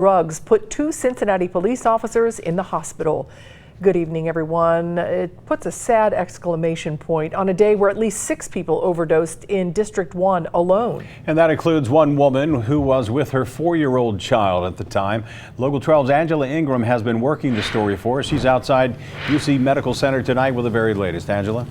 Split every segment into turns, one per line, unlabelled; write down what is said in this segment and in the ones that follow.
Drugs put 2 Cincinnati police officers in the hospital. Good evening, everyone. It puts a sad exclamation point on a day where at least 6 people overdosed in District 1 alone.
And that includes one woman who was with her 4-year-old child at the time. Local 12's Angela Ingram has been working the story for us. She's outside UC Medical Center tonight with the very latest. Angela?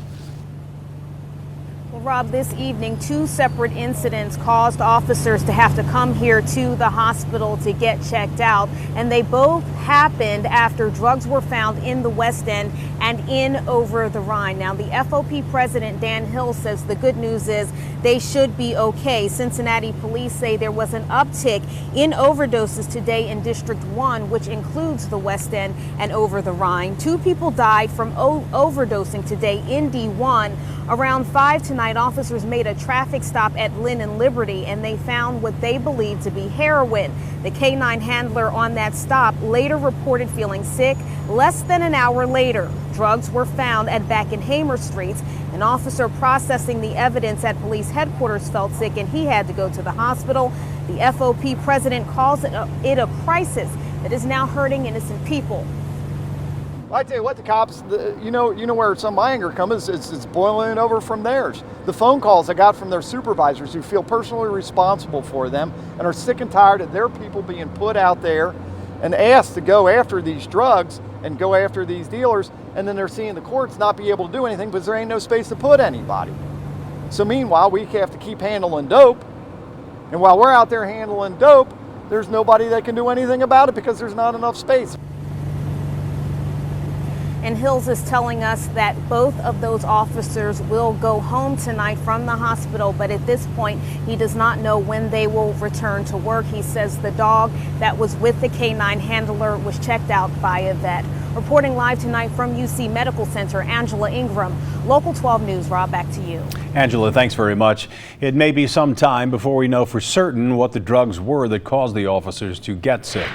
Rob, this evening, 2 separate incidents caused officers to have to come here to the hospital to get checked out, and they both happened after drugs were found in the West End and in Over-the-Rhine. Now, the FOP president, Hils, says the good news is they should be okay. Cincinnati police say there was an uptick in overdoses today in District 1, which includes the West End and Over-the-Rhine. 2 people died from overdosing today in D1. Around 5 tonight, officers made a traffic stop at Linn and Liberty, and they found what they believed to be heroin. The K9 handler on that stop later reported feeling sick. Less than an hour later, drugs were found at Back and Hamer Streets. An officer processing the evidence at police headquarters felt sick, and he had to go to the hospital. The FOP president calls it a crisis that is now hurting innocent people.
I tell you what, the cops, you know where some of my anger comes, it's boiling over from theirs. The phone calls I got from their supervisors who feel personally responsible for them and are sick and tired of their people being put out there and asked to go after these drugs and go after these dealers, and then they're seeing the courts not be able to do anything because there ain't no space to put anybody. So meanwhile, we have to keep handling dope, and while we're out there handling dope, there's nobody that can do anything about it because there's not enough space.
And Hils is telling us that both of those officers will go home tonight from the hospital, but at this point, he does not know when they will return to work. He says the dog that was with the K9 handler was checked out by a vet. Reporting live tonight from UC Medical Center, Angela Ingram, Local 12 News. Rob, back to you.
Angela, thanks very much. It may be some time before we know for certain what the drugs were that caused the officers to get sick.